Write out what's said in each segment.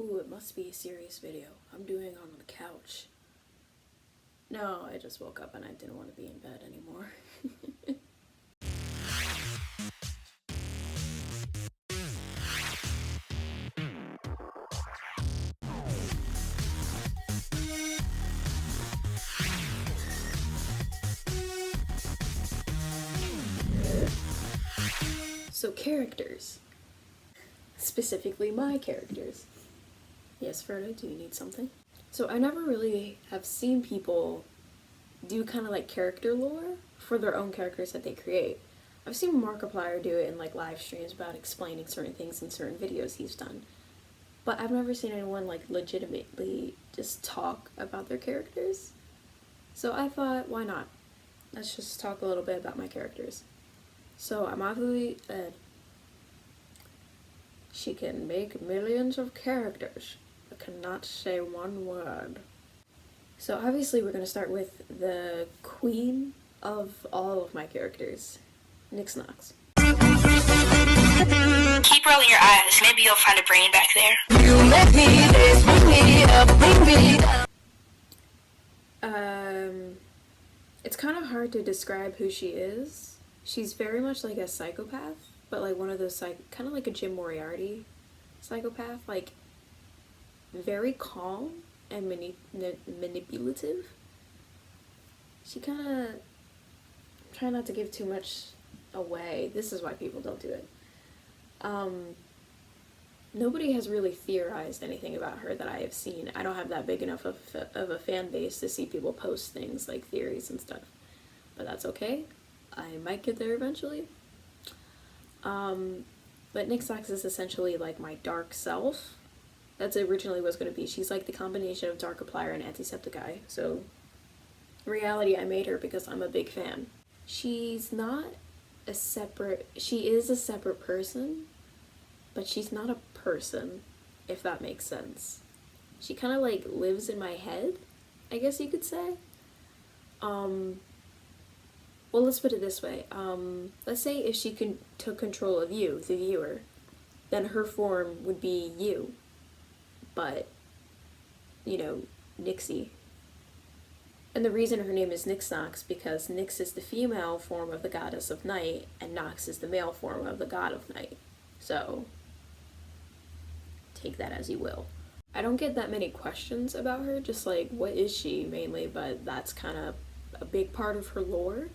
Ooh, it must be a serious video. I'm doing it on the couch. No, I just woke up and I didn't want to be in bed anymore. So characters. Specifically my characters. Yes, Frodo, do you need something? So I never really have seen people do kind of like character lore for their own characters that they create. I've seen Markiplier do it in like live streams about explaining certain things in certain videos he's done. But I've never seen anyone like legitimately just talk about their characters. So I thought, why not? Let's just talk a little bit about my characters. So I'm obviously she can make millions of characters, but cannot say one word. So obviously we're going to start with the queen of all of my characters, Nixnox. Keep rolling your eyes, maybe you'll find a brain back there. It's kind of hard to describe who she is. She's very much like a psychopath, but like one of those kind of like a Jim Moriarty psychopath, like very calm and manipulative. She kind of, try not to give too much away. This is why people don't do it. Nobody has really theorized anything about her that I have seen. I don't have that big enough of a fan base to see people post things like theories and stuff. But that's okay. I might get there eventually. But Nixnox is essentially like my dark self. That's originally what it's going to be. She's like the combination of Darkiplier and Antisepticeye. So, in reality, I made her because I'm a big fan. She's not a separate... She is a separate person, but she's not a person, if that makes sense. She kind of like lives in my head, I guess you could say. Well, let's put it this way. Let's say if she took control of you, the viewer, then her form would be you. But, you know, Nixie. And the reason her name is Nixnox because Nyx is the female form of the goddess of night, and Nox is the male form of the god of night. So, take that as you will. I don't get that many questions about her, just like, what is she, mainly, but that's kind of a big part of her lore.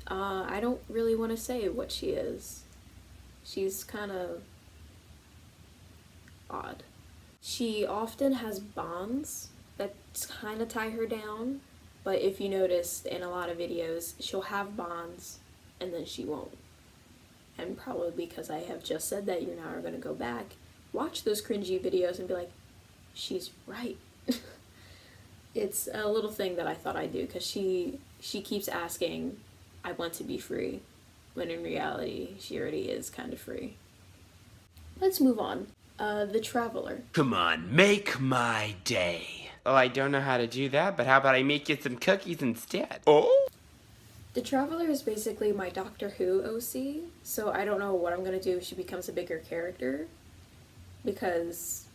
I don't really want to say what she is. She's kind of odd. She often has bonds that kind of tie her down, but if you noticed in a lot of videos, she'll have bonds and then she won't. And probably because I have just said that, you're now going to go back, watch those cringy videos and be like, she's right. It's a little thing that I thought I'd do because she keeps asking, I want to be free, when in reality, she already is kind of free. Let's move on. The Traveler. Come on, make my day. Oh, I don't know how to do that, but how about I make you some cookies instead? Oh? The Traveler is basically my Doctor Who OC, so I don't know what I'm going to do if she becomes a bigger character, because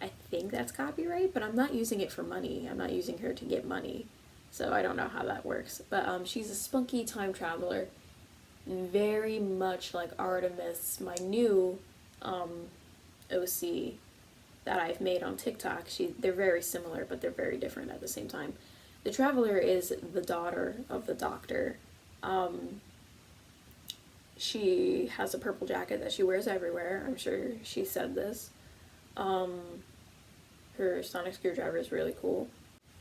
I think that's copyright, but I'm not using it for money. I'm not using her to get money, so I don't know how that works. But she's a spunky time traveler, very much like Artemis, my new OC that I've made on TikTok. They're very similar, but they're very different at the same time. The Traveler is the daughter of the Doctor. She has a purple jacket that she wears everywhere. I'm sure she said this. Her sonic screwdriver is really cool.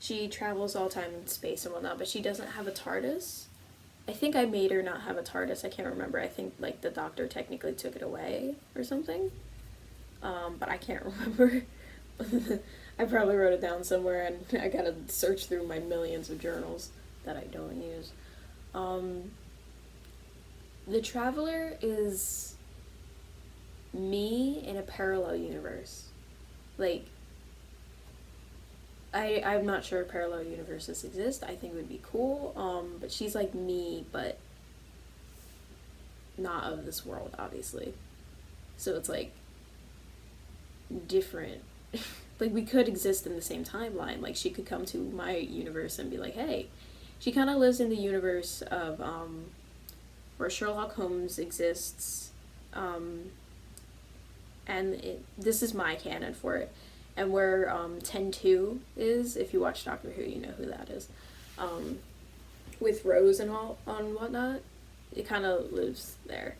She travels all the time in space and whatnot, but she doesn't have a TARDIS. I think I made her not have a TARDIS. I can't remember. I think like the Doctor technically took it away or something. But I can't remember. I probably wrote it down somewhere and I gotta search through my millions of journals that I don't use. The Traveler is me in a parallel universe. Like, I'm not sure parallel universes exist. I think it would be cool. But she's like me, but not of this world, obviously. So it's like, different. Like, we could exist in the same timeline. Like, she could come to my universe and be like, hey. She kind of lives in the universe of, where Sherlock Holmes exists, and this is my canon for it, and where 10-2 is. If you watch Doctor Who, you know who that is. With Rose and all and whatnot, it kind of lives there.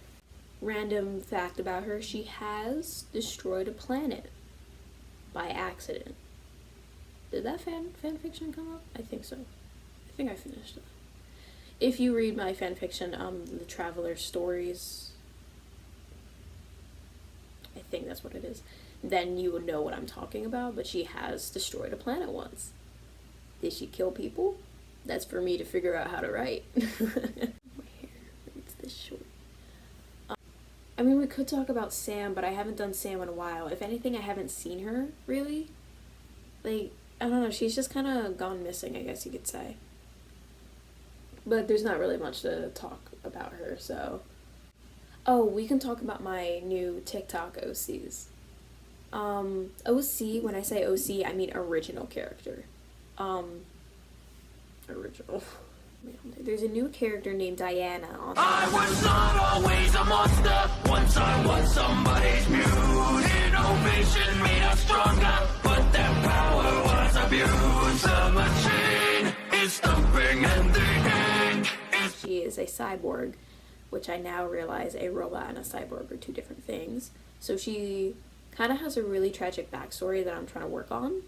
Random fact about her: she has destroyed a planet by accident. Did that fan fiction come up? I think so. I think I finished it. If you read my fan fiction, The Traveler Stories, I think that's what it is, then you would know what I'm talking about. But she has destroyed a planet once. Did she kill people? That's for me to figure out how to write. My hair reads this short. I mean, we could talk about Sam, but I haven't done Sam in a while. If anything, I haven't seen her, really. Like, I don't know, she's just kind of gone missing, I guess you could say. But there's not really much to talk about her, so... Oh, we can talk about my new TikTok OCs. OC, when I say OC, I mean original character. Original. There's a new character named Diana on. I was not always a monster. Once I was somebody's muse. Innovation made us stronger, but their power was abused. The machine is thumping and the end is... She is a cyborg, which I now realize a robot and a cyborg are two different things. So she kind of has a really tragic backstory that I'm trying to work on.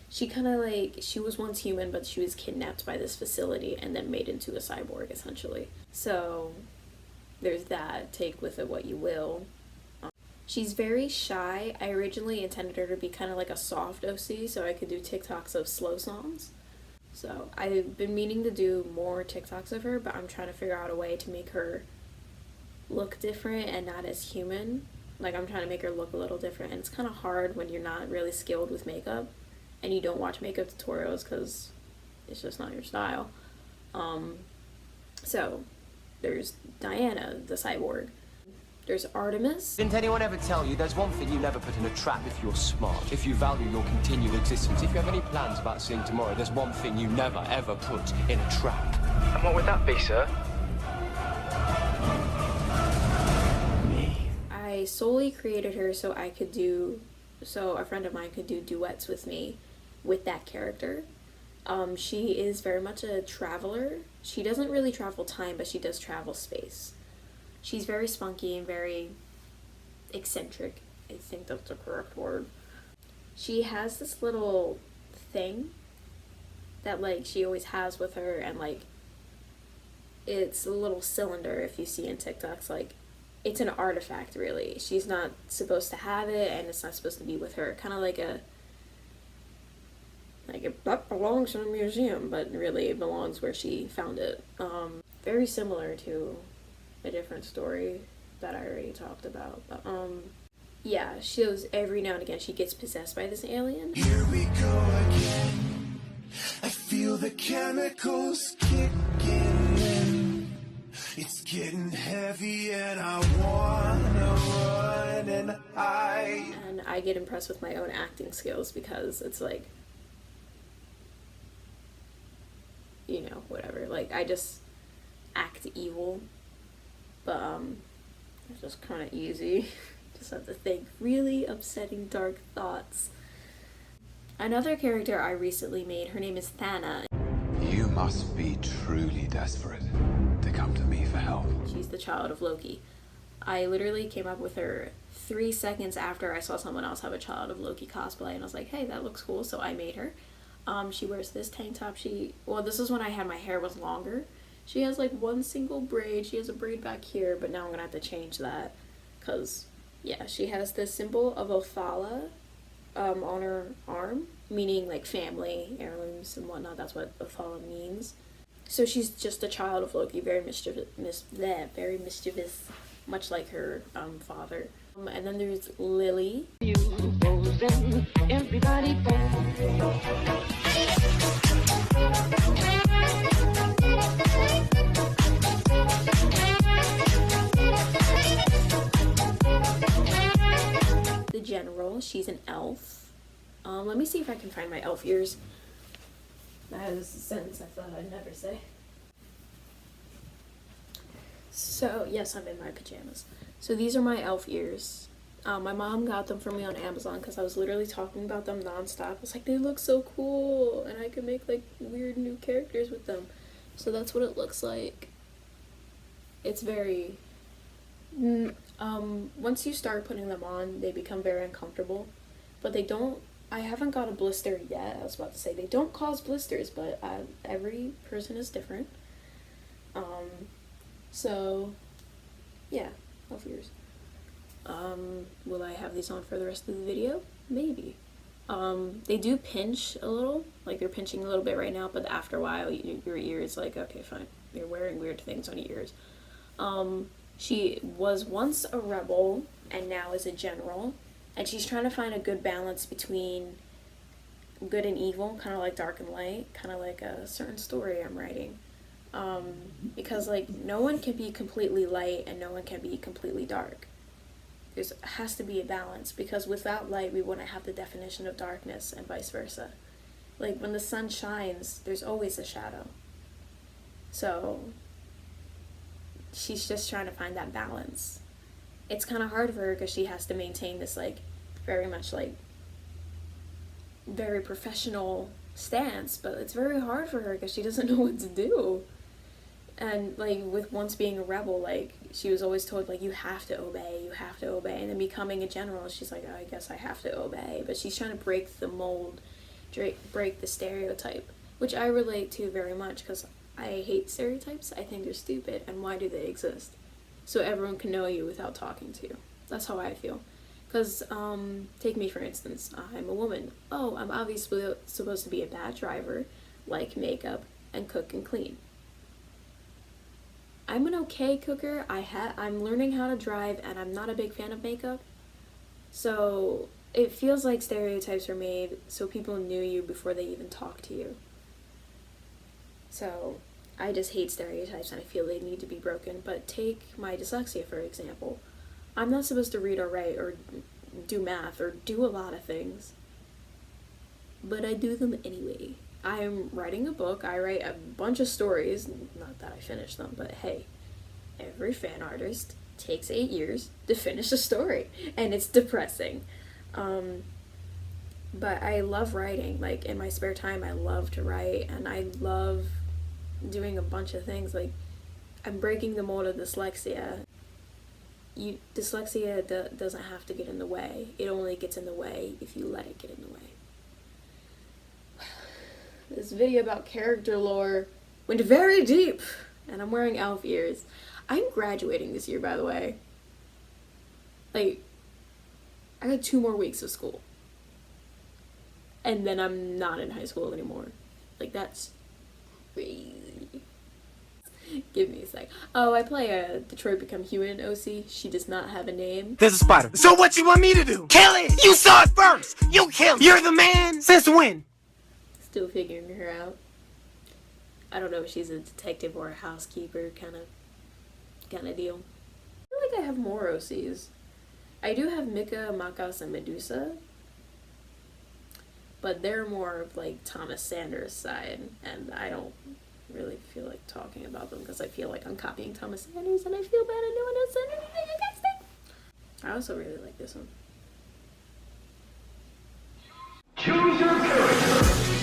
She kind of like, she was once human, but she was kidnapped by this facility and then made into a cyborg, essentially. So there's that. Take with it what you will. She's very shy. I originally intended her to be kind of like a soft OC, so I could do TikToks of slow songs. So I've been meaning to do more TikToks of her, but I'm trying to figure out a way to make her look different and not as human. Like, I'm trying to make her look a little different, and it's kind of hard when you're not really skilled with makeup and you don't watch makeup tutorials because it's just not your style. So there's Diana, the cyborg. There's Artemis. Didn't anyone ever tell you there's one thing you never put in a trap if you're smart, if you value your continued existence, if you have any plans about seeing tomorrow, there's one thing you never ever put in a trap. And what would that be, sir? I solely created her so a friend of mine could do duets with me with that character. She is very much a traveler. She doesn't really travel time, but she does travel space. She's very spunky and very eccentric. I think that's the correct word. She has this little thing that, like, she always has with her, and, like, it's a little cylinder if you see in TikToks. Like, it's an artifact, really. She's not supposed to have it, and it's not supposed to be with her. Kind of like that belongs in a museum, but really it belongs where she found it. Very similar to a different story that I already talked about. But, yeah, she goes every now and again she gets possessed by this alien. Here we go again. I feel the chemicals kicking in. It's getting heavy and I wanna run and hide. And I get impressed with my own acting skills because it's like, you know, whatever. Like, I just act evil. But, it's just kind of easy. Just have to think really upsetting, dark thoughts. Another character I recently made, her name is Thana. You must be truly desperate to come to me for help. She's the child of Loki. I literally came up with her 3 seconds after I saw someone else have a child of Loki cosplay, and I was like, hey, that looks cool, so I made her. She wears this tank top. Well, this is when my hair was longer. She has like one single braid. She has a braid back here, but now I'm gonna have to change that, because, yeah, she has this symbol of Othala on her arm, meaning like family, heirlooms and whatnot. That's what Othala means. So she's just a child of Loki, very mischievous, much like her father. And then there's Lily. The general. She she's an elf. Let me see if I can find my elf ears. That is a sentence I thought I'd never say. So, yes, I'm in my pajamas. So these are my elf ears. My mom got them for me on Amazon because I was literally talking about them nonstop. I was like, they look so cool, and I could make like weird new characters with them. So that's what it looks like. It's very... once you start putting them on, they become very uncomfortable. But they don't... I haven't got a blister yet. I was about to say, they don't cause blisters, but every person is different. So, yeah, elf ears. Will I have these on for the rest of the video? Maybe. They do pinch a little, like they're pinching a little bit right now, but after a while, your ears like, okay, fine. You're wearing weird things on your ears. She was once a rebel and now is a general, and she's trying to find a good balance between good and evil, kind of like dark and light, kind of like a certain story I'm writing. Because like no one can be completely light and no one can be completely dark. There has to be a balance, because without light we wouldn't have the definition of darkness, and vice versa. Like when the sun shines, there's always a shadow. So she's just trying to find that balance. It's kind of hard for her because she has to maintain this like very much like very professional stance, but it's very hard for her because she doesn't know what to do. And like with once being a rebel, like she was always told like you have to obey, and then becoming a general, she's like, oh, I guess I have to obey. But she's trying to break the mold, break the stereotype, which I relate to very much because I hate stereotypes. I think they're stupid, and why do they exist? So everyone can know you without talking to you. That's how I feel. Because, take me for instance, I'm a woman. Oh, I'm obviously supposed to be a bad driver, like makeup, and cook and clean. I'm an okay cooker. I'm learning how to drive, and I'm not a big fan of makeup. So it feels like stereotypes are made so people knew you before they even talked to you. So I just hate stereotypes, and I feel they need to be broken. But take my dyslexia, for example. I'm not supposed to read or write or do math or do a lot of things, but I do them anyway. I'm writing a book. I write a bunch of stories. Not that I finish them, but hey, every fan artist takes 8 years to finish a story, and it's depressing. But I love writing. Like in my spare time, I love to write, and I love doing a bunch of things. Like I'm breaking the mold of dyslexia. Dyslexia doesn't have to get in the way. It only gets in the way if you let it get in the way. This video about character lore went very deep, and I'm wearing elf ears. I'm graduating this year, by the way. Like, I got 2 more weeks of school. And then I'm not in high school anymore. Like, that's crazy. Give me a sec. Oh, I play a Detroit Become Human OC. She does not have a name. There's a spider. So what you want me to do? Kill it! You saw it first! You kill it! You're the man! Since when? Still figuring her out. I don't know if she's a detective or a housekeeper kind of deal. I feel like I have more OCs. I do have Mika, Makas, and Medusa, but they're more of like Thomas Sanders' side, and I don't really feel like talking about them because I feel like I'm copying Thomas Sanders, and I feel bad and no one else said anything against it. I also really like this one. Choose your character.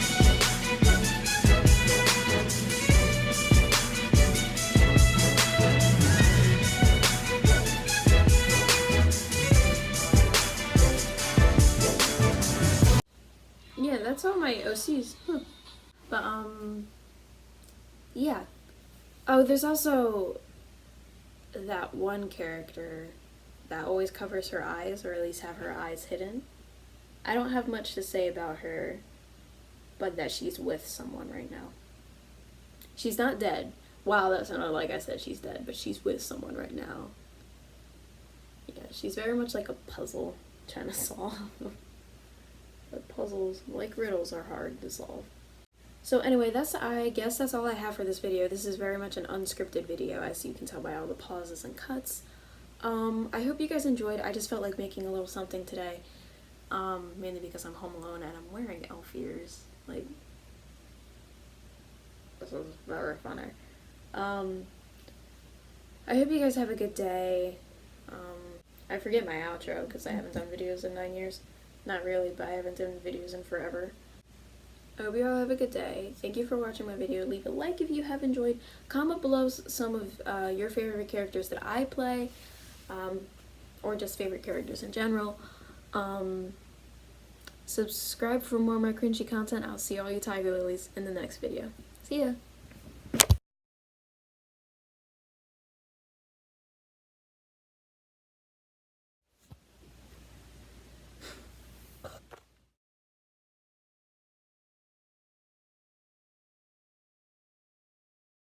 Yeah, that's all my OCs. But, yeah. Oh, there's also that one character that always covers her eyes, or at least have her eyes hidden. I don't have much to say about her, but that she's with someone right now. She's not dead. Wow, that sounded like I said she's dead, but she's with someone right now. Yeah, she's very much like a puzzle trying to solve. But puzzles, like riddles, are hard to solve. So anyway, I guess that's all I have for this video. This is very much an unscripted video, as you can tell by all the pauses and cuts. I hope you guys enjoyed. I just felt like making a little something today. mainly because I'm home alone and I'm wearing elf ears. Like, this is very funny. I hope you guys have a good day. I forget my outro because I haven't done videos in 9 years. Not really, but I haven't done videos in forever. I hope you all have a good day. Thank you for watching my video. Leave a like if you have enjoyed. Comment below some of your favorite characters that I play, or just favorite characters in general. Subscribe for more of my cringy content. I'll see all you tiger lilies in the next video. See ya!